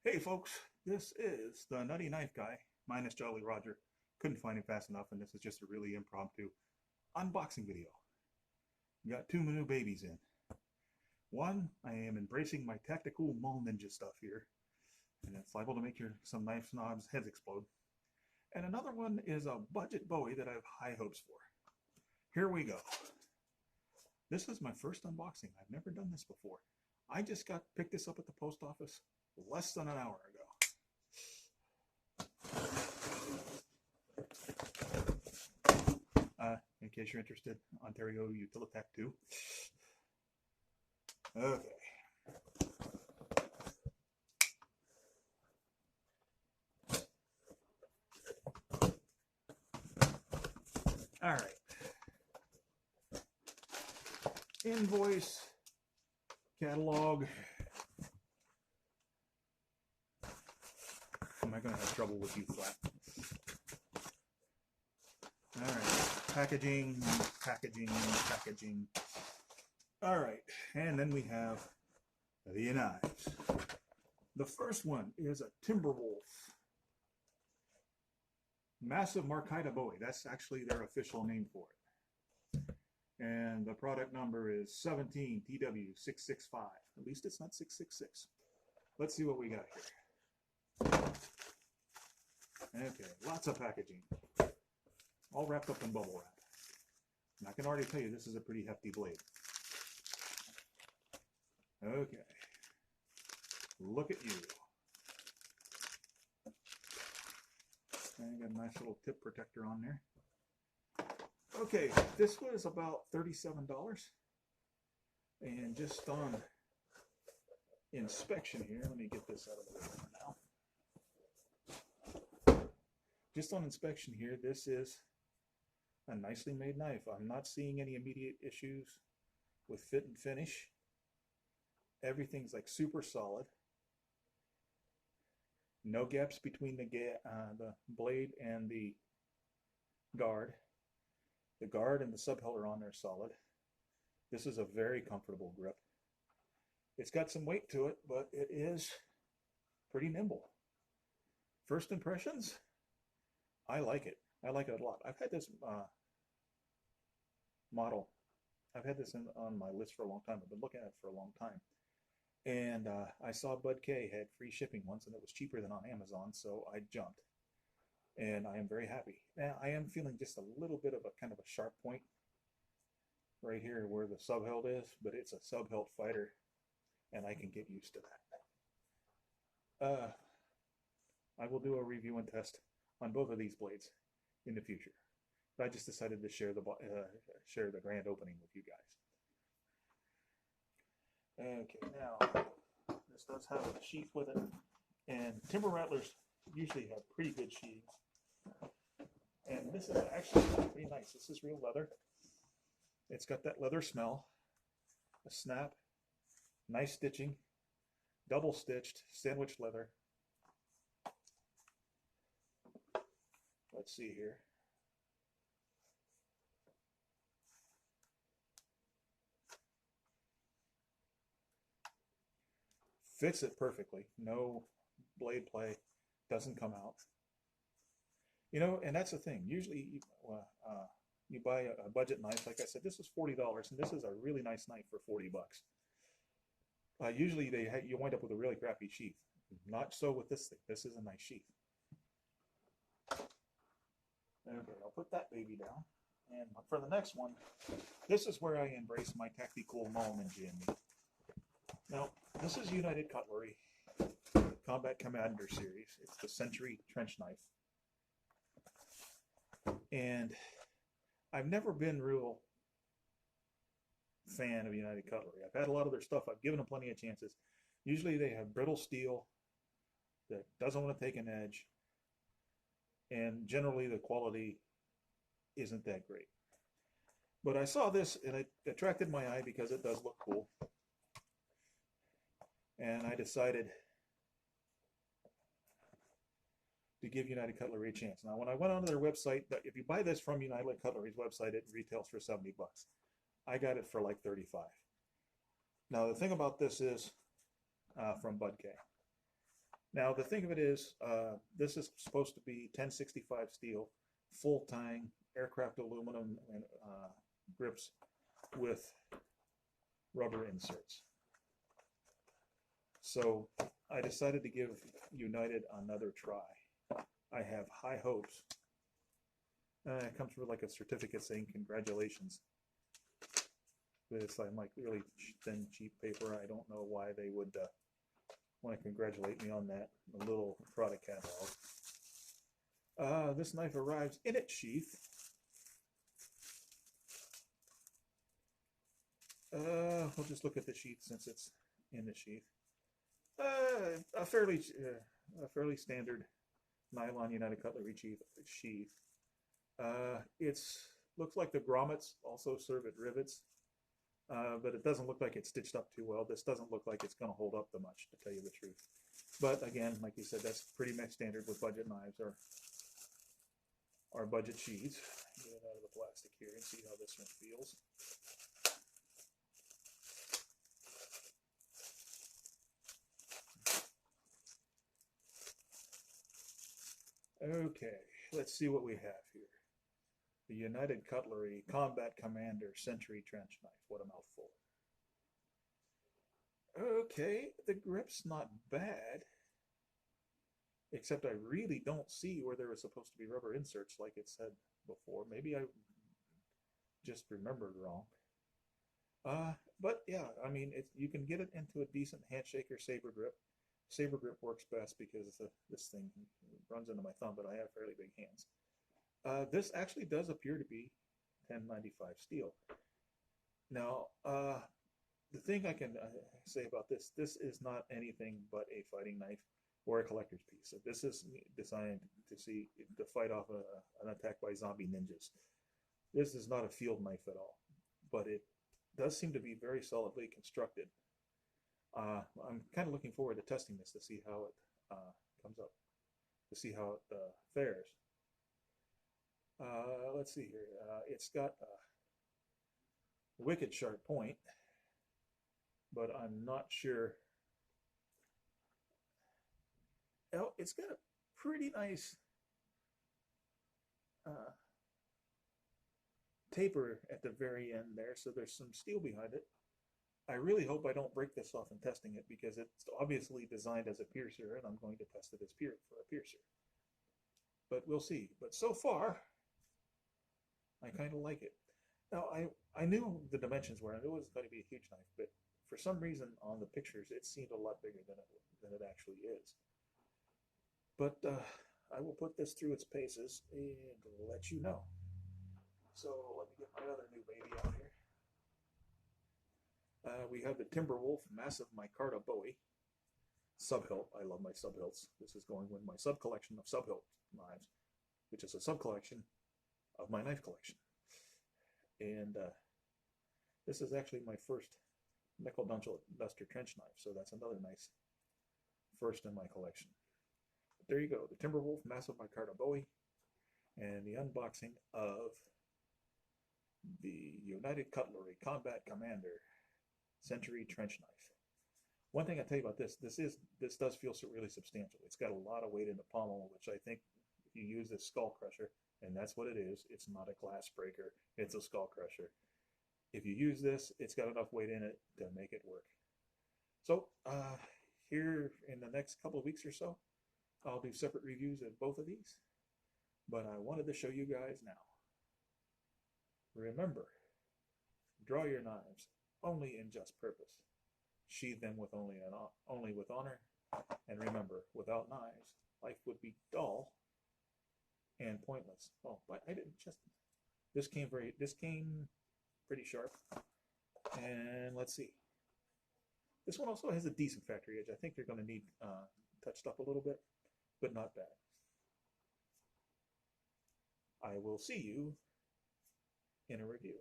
Hey folks, this is the Nutty Knife Guy, minus Jolly Roger. Couldn't find him fast enough, and this is just a really impromptu unboxing video. We got two new babies in. One, I am embracing my tactical mall ninja stuff here, and it's liable to make some knife snobs' heads explode. And another one is a budget Bowie that I have high hopes for. Here we go. This is my first unboxing. I've never done this before. I just picked this up at the post office less than an hour ago. In case you're interested, Ontario Utilitech 2. Okay. All right. Invoice, catalog. Am I going to have trouble with you flat? All right. Packaging. All right. And then we have the knives. The first one is a Timberwolf. Massive Micarta Bowie. That's actually their official name for it. And the product number is 17TW665. At least it's not 666. Let's see what we got here. Okay, lots of packaging. All wrapped up in bubble wrap. And I can already tell you this is a pretty hefty blade. Okay. Look at you. And got a nice little tip protector on there. Okay, this was about $37. And just on inspection here, let me get this out of the way for now. Just on inspection here, this is a nicely made knife. I'm not seeing any immediate issues with fit and finish. Everything's like super solid. No gaps between the blade and the guard. The guard and the subhilt on there solid. This is a very comfortable grip. It's got some weight to it, but it is pretty nimble. First impressions, I like it. I like it a lot. I've had this model. I've had this on my list for a long time. I've been looking at it for a long time. And I saw Bud K had free shipping once, and it was cheaper than on Amazon, so I jumped. And I am very happy. Now, I am feeling just a little bit of a kind of a sharp point right here where the subhilt is, but it's a subhilt fighter, and I can get used to that. I will do a review and test on both of these blades in the future. But I just decided to share the grand opening with you guys. Okay, now this does have a sheath with it, and timber rattlers usually have pretty good sheaths. And this is actually pretty nice. This is real leather. It's got that leather smell, a snap, nice stitching, double stitched, sandwich leather. Let's see here. Fits it perfectly. No blade play. Doesn't come out. You know, and that's the thing. Usually you buy a budget knife. Like I said, this is $40, and this is a really nice knife for $40. Usually you wind up with a really crappy sheath. Not so with this thing. This is a nice sheath. Okay, I'll put that baby down. And for the next one, this is where I embrace my tactical mall ninja in me. Now, this is United Cutlery Combat Commander series. It's the Sentry trench knife. And I've never been real fan of United Cutlery. I've had a lot of their stuff. I've given them plenty of chances. Usually they have brittle steel that doesn't want to take an edge. And generally the quality isn't that great. But I saw this and it attracted my eye because it does look cool. And I decided to give United Cutlery a chance. Now, when I went onto their website, if you buy this from United Cutlery's website, it retails for $70. I got it for like 35. Now, the thing about this is from Bud K. Now the thing of it is, this is supposed to be 1065 steel, full tang, aircraft aluminum and grips with rubber inserts. So I decided to give United another try. I have high hopes. It comes with like a certificate saying congratulations. But it's like really thin, cheap paper. I don't know why they would want to congratulate me on that. A little product catalog. This knife arrives in its sheath. We'll just look at the sheath since it's in the sheath. A fairly standard nylon United Cutlery sheath. It's looks like the grommets also serve at rivets, but it doesn't look like it's stitched up too well. This doesn't look like it's going to hold up that much, to tell you the truth. But again, like you said, that's pretty much standard with budget knives or budget sheaths. Get it out of the plastic here and see how this one feels. Okay, let's see what we have here. The United Cutlery Combat Commander Sentry Trench Knife. What a mouthful. Okay, the grip's not bad. Except I really don't see where there was supposed to be rubber inserts like it said before. Maybe I just remembered wrong. But yeah, I mean, you can get it into a decent handshake or saber grip. Saber grip works best because this thing runs into my thumb, but I have fairly big hands. This actually does appear to be 1095 steel. Now, the thing I can say about this is not anything but a fighting knife or a collector's piece. So this is designed to fight off an attack by zombie ninjas. This is not a field knife at all, but it does seem to be very solidly constructed. I'm kind of looking forward to testing this to see how it comes up, to see how it fares. Let's see here. It's got a wicked sharp point, but I'm not sure. Oh, it's got a pretty nice taper at the very end there, so there's some steel behind it. I really hope I don't break this off in testing it because it's obviously designed as a piercer, and I'm going to test it as for a piercer. But we'll see. But so far, I kind of like it. Now, I knew the dimensions were, and it was going to be a huge knife, but for some reason on the pictures, it seemed a lot bigger than it actually is. But I will put this through its paces and let you know. So let me get my other new baby out here. We have the Timberwolf Massive Micarta Bowie sub-hilt. I love my sub-hilts. This is going with my sub-collection of sub-hilt knives, which is a sub-collection of my knife collection. And this is actually my first nickel duster trench knife, so that's another nice first in my collection. But there you go, the Timberwolf Massive Micarta Bowie, and the unboxing of the United Cutlery Combat Commander Sentry Trench Knife. One thing I tell you about this does feel really substantial. It's got a lot of weight in the pommel, which I think if you use this skull crusher, and that's what it is, it's not a glass breaker, it's a skull crusher. If you use this, it's got enough weight in it to make it work. So here in the next couple of weeks or so, I'll do separate reviews of both of these, but I wanted to show you guys now. Remember, draw your knives only in just purpose. Sheathe them with only with honor, and remember, without knives, life would be dull and pointless. Oh, but I didn't just. This came pretty sharp, and let's see. This one also has a decent factory edge. I think they're going to need touched up a little bit, but not bad. I will see you in a review.